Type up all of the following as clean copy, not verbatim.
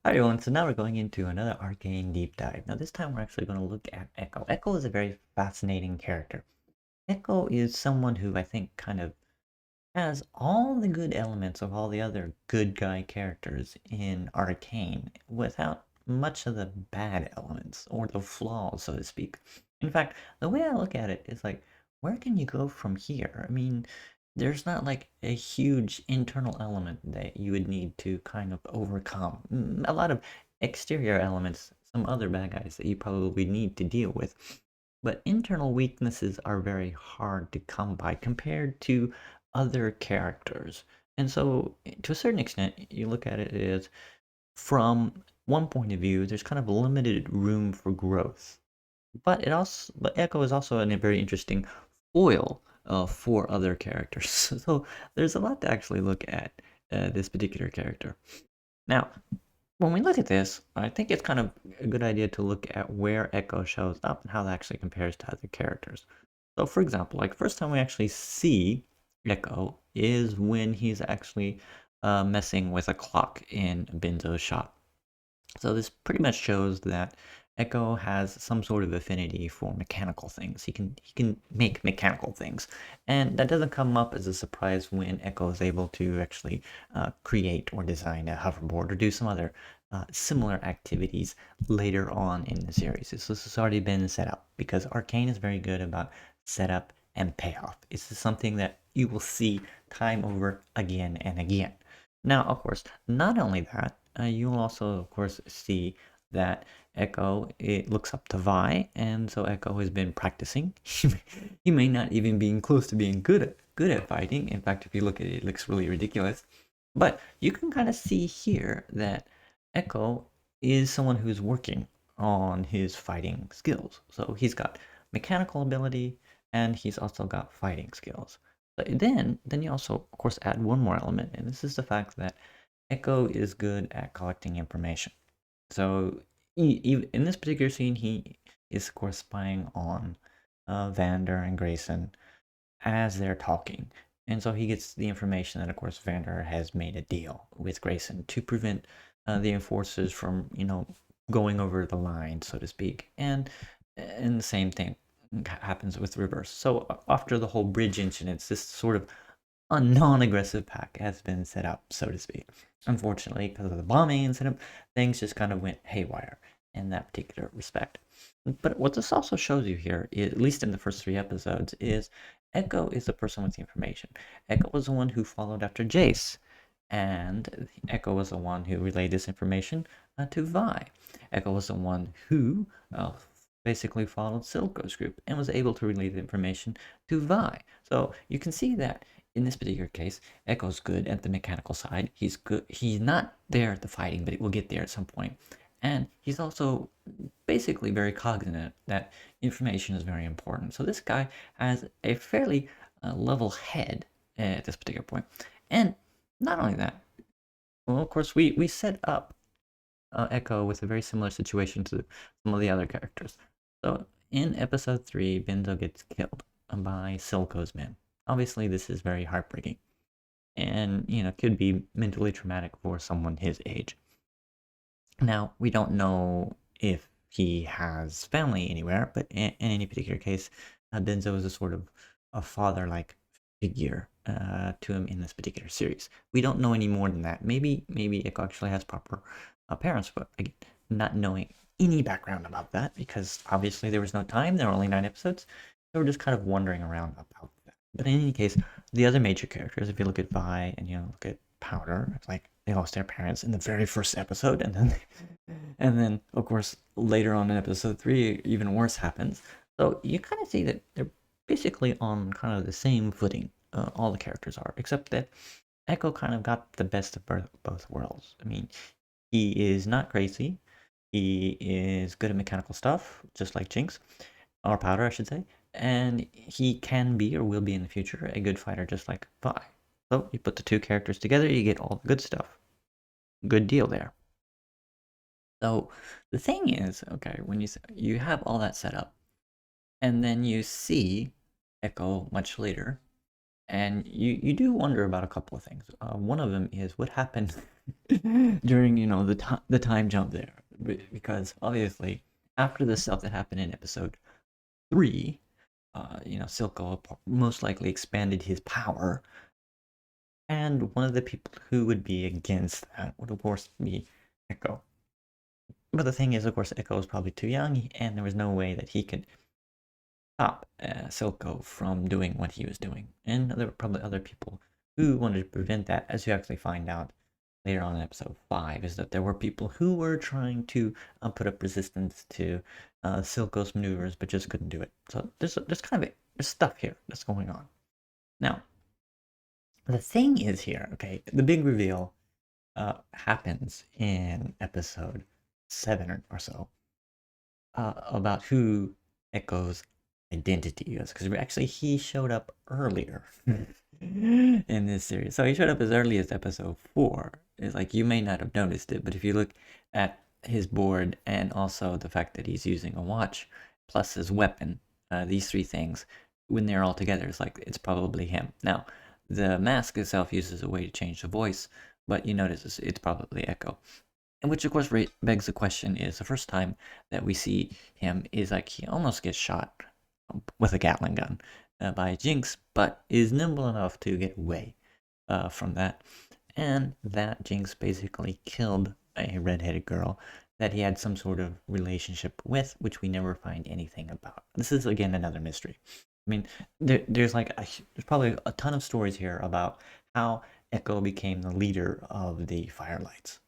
Hi everyone, so now we're going into another Arcane deep dive. Now this time we're actually going to look at Ekko. Ekko is a very fascinating character. Ekko is someone who I think kind of has all the good elements of all the other good guy characters in Arcane without much of the bad elements or the flaws, so to speak. In fact, the way I look at it is like, where can you go from here? I mean, there's not like a huge internal element that you would need to kind of overcome. A lot of exterior elements, some other bad guys that you probably need to deal with. But internal weaknesses are very hard to come by compared to other characters. And so, to a certain extent, you look at it as from one point of view, there's kind of limited room for growth. But Echo is also a very interesting foil for other characters. So there's a lot to actually look at this particular character. Now, when we look at this, I think it's kind of a good idea to look at where Echo shows up and how that actually compares to other characters. So, for example, like first time we actually see Echo is when he's actually messing with a clock in Benzo's shop. So this pretty much shows that Ekko has some sort of affinity for mechanical things. He can make mechanical things, and that doesn't come up as a surprise when Ekko is able to actually create or design a hoverboard or do some other similar activities later on in the series. This has already been set up because Arcane is very good about setup and payoff. This is something that you will see time over again and again. Now, of course, not only that, you'll also, of course, see that Ekko it looks up to Vi, and so Ekko has been practicing. He may not even be close to being good at fighting. In fact, if you look at it, it looks really ridiculous. But you can kind of see here that Ekko is someone who's working on his fighting skills. So he's got mechanical ability, and he's also got fighting skills. But then you also, of course, add one more element, and this is the fact that Ekko is good at collecting information. So in this particular scene, he is, of course, spying on Vander and Grayson as they're talking. And so he gets the information that, of course, Vander has made a deal with Grayson to prevent the enforcers from, going over the line, so to speak. And the same thing happens with Reverse. So after the whole bridge incident, this sort of a non-aggressive pack has been set up, so to speak. Unfortunately, because of the bombing incident, things just kind of went haywire in that particular respect. But what this also shows you here, at least in the first 3 episodes, is Ekko is the person with the information. Ekko was the one who followed after Jace, and Ekko was the one who relayed this information to Vi. Ekko was the one who basically followed Silco's group and was able to relay the information to Vi. So you can see that in this particular case, Ekko's good at the mechanical side. He's good. He's not there at the fighting, but it will get there at some point. And he's also basically very cognizant that information is very important. So this guy has a fairly level head at this particular point. And not only that, well, of course, we set up Ekko with a very similar situation to some of the other characters. So in episode 3, Benzo gets killed by Silco's men. Obviously, this is very heartbreaking and, could be mentally traumatic for someone his age. Now, we don't know if he has family anywhere, but in any particular case, Benzo is a sort of a father-like figure to him in this particular series. We don't know any more than that. Maybe Ekko actually has proper parents, but again, not knowing any background about that because obviously there was no time. There were only 9 episodes. So we're just kind of wondering around about that. But in any case, the other major characters, if you look at Vi and look at Powder, it's like they lost their parents in the very first episode, and then of course later on in episode 3, even worse happens. So you kind of see that they're basically on kind of the same footing. All the characters are, except that Ekko kind of got the best of both worlds. I mean, he is not crazy. He is good at mechanical stuff, just like Jinx, or Powder, I should say. And he can be, or will be in the future, a good fighter, just like Vi. So you put the two characters together, you get all the good stuff. Good deal there. So the thing is, okay, when you have all that set up, and then you see Ekko much later, and you do wonder about a couple of things. One of them is what happened during the time jump there, because obviously after the stuff that happened in episode 3, Silco most likely expanded his power, and one of the people who would be against that would of course be Ekko. But the thing is, of course, Ekko was probably too young, and there was no way that he could stop Silco from doing what he was doing. And there were probably other people who wanted to prevent that, as you actually find out later on in episode 5, is that there were people who were trying to put up resistance to Silco's maneuvers, but just couldn't do it. So there's kind of there's stuff here that's going on. Now, the thing is here, okay, the big reveal happens in episode 7 or so, about who Ekko's identity is, because actually he showed up earlier in this series. So he showed up as early as episode 4. It's like you may not have noticed it, but if you look at his board and also the fact that he's using a watch plus his weapon, these 3 things, when they're all together, it's probably him. Now, the mask itself uses a way to change the voice, but you notice it's probably Ekko. And which of course begs the question, is the first time that we see him is like he almost gets shot with a Gatling gun by Jinx, but is nimble enough to get away from that. And that Jinx basically killed a redheaded girl that he had some sort of relationship with, which we never find anything about. This is again another mystery. I mean, there's probably a ton of stories here about how Ekko became the leader of the Firelights.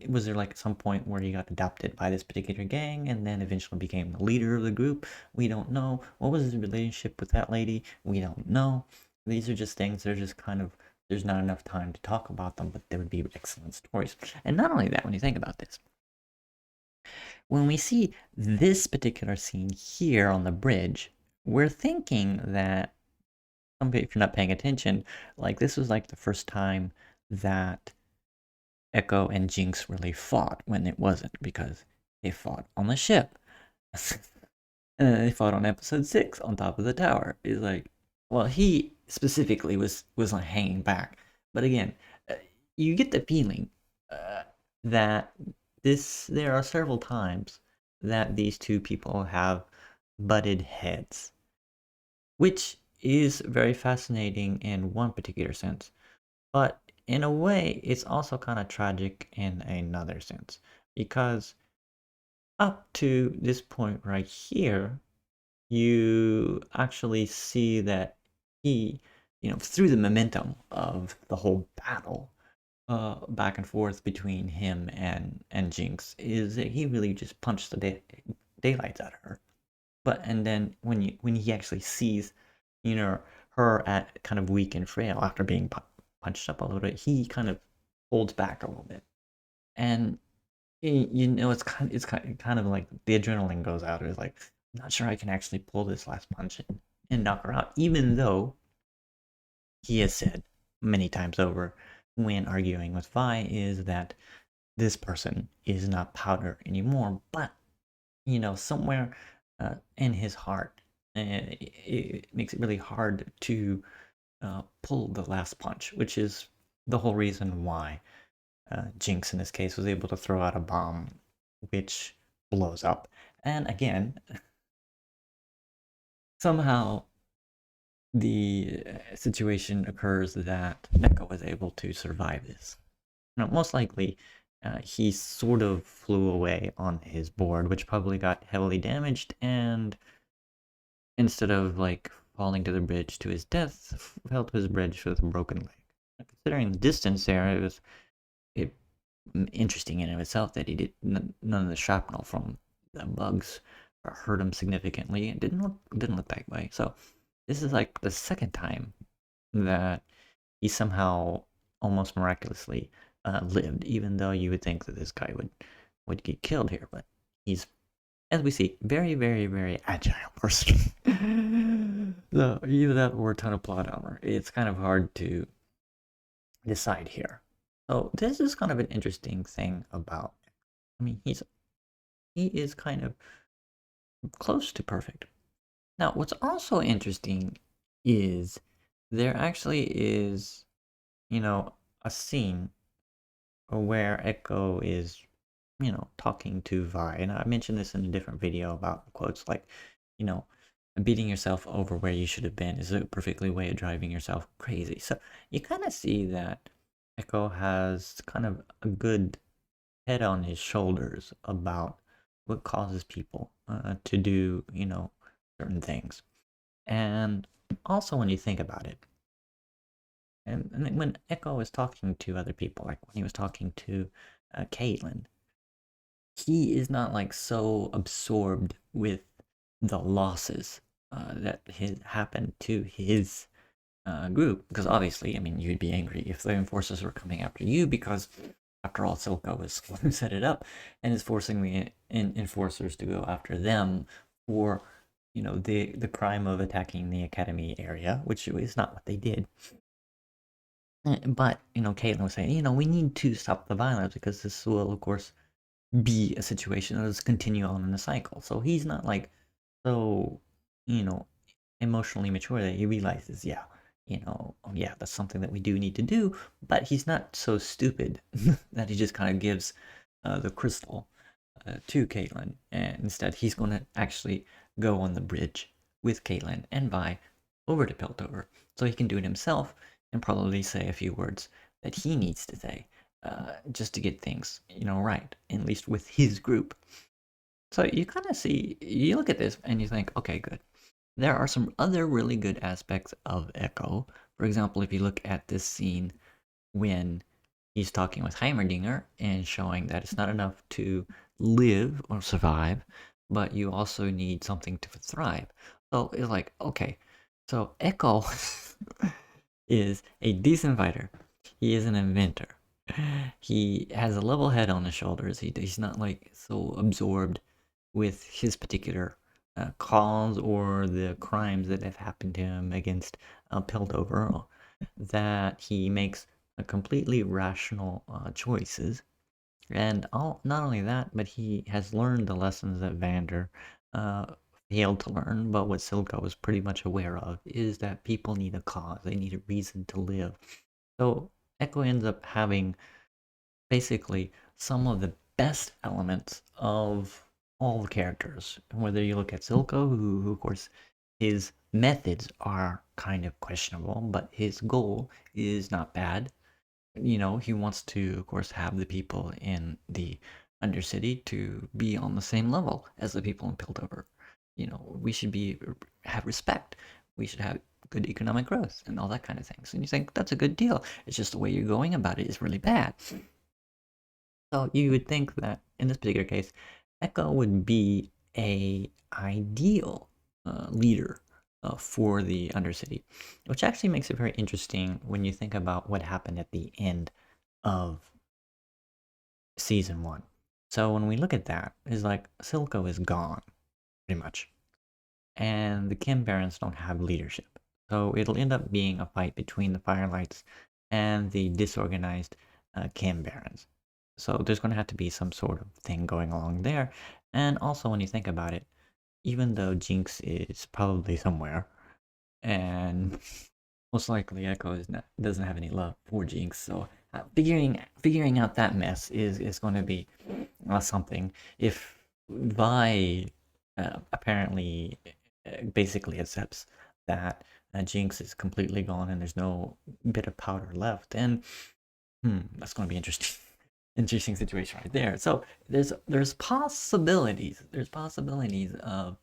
Was there like some point where he got adopted by this particular gang and then eventually became the leader of the group? We don't know. What was his relationship with that lady? We don't know. These are just things that are just kind of, there's not enough time to talk about them, but they would be excellent stories. And not only that, when you think about this, when we see this particular scene here on the bridge, we're thinking that, if you're not paying attention, like this was like the first time that Ekko and Jinx really fought, when it wasn't, because they fought on the ship. And then they fought on episode 6 on top of the tower. It's like, well, he specifically was like hanging back. But again, you get the feeling that there are several times that these two people have butted heads, which is very fascinating in one particular sense. But in a way, it's also kind of tragic in another sense, because up to this point right here, you actually see that he, through the momentum of the whole battle, back and forth between him and Jinx, is that he really just punched the daylights out of her. And then when he actually sees, her at kind of weak and frail after being punched up a little bit, he kind of holds back a little bit, and it's kind of like the adrenaline goes out. It's like, I'm not sure I can actually pull this last punch and knock her out, even though he has said many times over when arguing with Vi is that this person is not powder anymore, but somewhere in his heart, it makes it really hard to pull the last punch, which is the whole reason why Jinx in this case was able to throw out a bomb which blows up. And again, somehow the situation occurs that Ekko was able to survive this. Most likely, he sort of flew away on his board, which probably got heavily damaged, and instead of like falling to the bridge to his death, fell to his bridge with a broken leg. Considering the distance there, it was interesting in and of itself that he did none of the shrapnel from the bugs hurt him significantly. It didn't look that way. So this is like the second time that he somehow almost miraculously lived, even though you would think that this guy would get killed here. But he's, as we see, very, very, very agile person. So either that or a ton of plot armor. It's kind of hard to decide here. So this is kind of an interesting thing about. I mean, he is kind of close to perfect. Now, what's also interesting is there actually is, a scene where Ekko is, talking to Vi. And I mentioned this in a different video about quotes like, you know, beating yourself over where you should have been is a perfectly way of driving yourself crazy. So you kind of see that Ekko has kind of a good head on his shoulders about what causes people to do, certain things. And also when you think about it, and when Ekko was talking to other people, like when he was talking to Caitlyn, he is not like so absorbed with the losses that happened to his group. Because obviously, I mean, you'd be angry if the enforcers were coming after you because, after all, Silco was who set it up and is forcing the enforcers to go after them for, the crime of attacking the academy area, which is not what they did. But, Caitlyn was saying, we need to stop the violence because this will, of course, be a situation that will continue on in a cycle. So he's not like so, you know, emotionally mature that he realizes, yeah, yeah, that's something that we do need to do. But he's not so stupid that he just kind of gives the crystal to Caitlyn, and instead he's going to actually go on the bridge with Caitlyn and Vi over to Piltover, so he can do it himself and probably say a few words that he needs to say, just to get things, right, at least with his group. So you kind of see, you look at this and you think, okay, good. There are some other really good aspects of Ekko. For example, if you look at this scene when he's talking with Heimerdinger and showing that it's not enough to live or survive, but you also need something to thrive. So it's like, okay, so Ekko is a decent fighter. He is an inventor. He has a level head on his shoulders. He's not like so absorbed with his particular cause or the crimes that have happened to him against Piltover that he makes a completely rational choices. And not only that, but he has learned the lessons that Vander uh, failed to learn. But what Silco was pretty much aware of is that people need a cause, they need a reason to live. So Ekko ends up having basically some of the best elements of all the characters. Whether you look at Silco, who of course his methods are kind of questionable, but his goal is not bad. He wants to, of course, have the people in the Undercity to be on the same level as the people in Piltover. We should have respect. We should have good economic growth and all that kind of things. And you think that's a good deal. It's just the way you're going about it is really bad. So you would think that in this particular case, Ekko would be a ideal leader for the Undercity, which actually makes it very interesting when you think about what happened at the end of season 1. So when we look at that, it's like Silco is gone, pretty much, and the Kim Barons don't have leadership. So it'll end up being a fight between the Firelights and the disorganized Kim Barons. So there's going to have to be some sort of thing going along there. And also, when you think about it, even though Jinx is probably somewhere, and most likely doesn't have any love for Jinx, so figuring out that mess is going to be something. If Vi apparently basically accepts that Jinx is completely gone and there's no bit of powder left, then that's going to be interesting. Interesting situation right there. So there's possibilities. There's possibilities of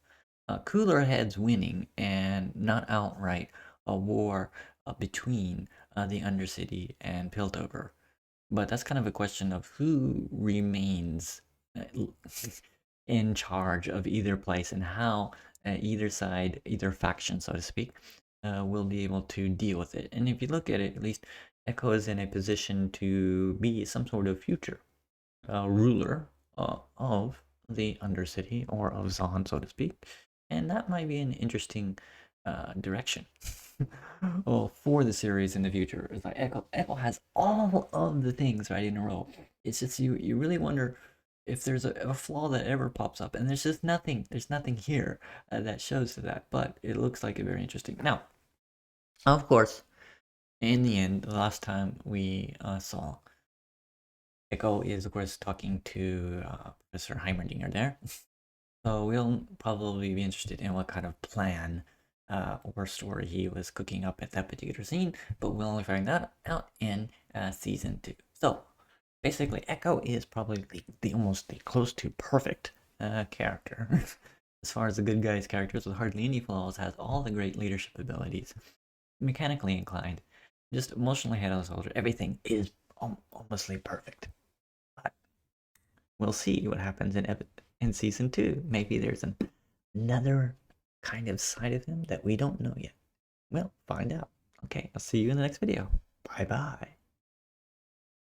cooler heads winning and not outright a war between the Undercity and Piltover. But that's kind of a question of who remains in charge of either place and how either side, either faction, so to speak, will be able to deal with it. And if you look at it, at least Ekko is in a position to be some sort of future ruler of the Undercity or of Zaun, so to speak. And that might be an interesting direction well, for the series in the future. It's like Ekko has all of the things right in a row. It's just you really wonder if there's a flaw that ever pops up, and there's nothing here that shows to that, but it looks like it very interesting. Now, of course, in the end, the last time we saw Ekko is, of course, talking to Professor Heimerdinger there. So we'll probably be interested in what kind of plan or story he was cooking up at that particular scene, but we'll only find that out in season 2. So basically, Ekko is probably the almost the close to perfect character. As far as the good guy's characters with hardly any flaws, has all the great leadership abilities, mechanically inclined, just emotionally head on shoulder. Everything is almostly perfect. But we'll see what happens in season 2. Maybe there's another kind of side of him that we don't know yet. Well, find out. Okay, I'll see you in the next video. Bye bye.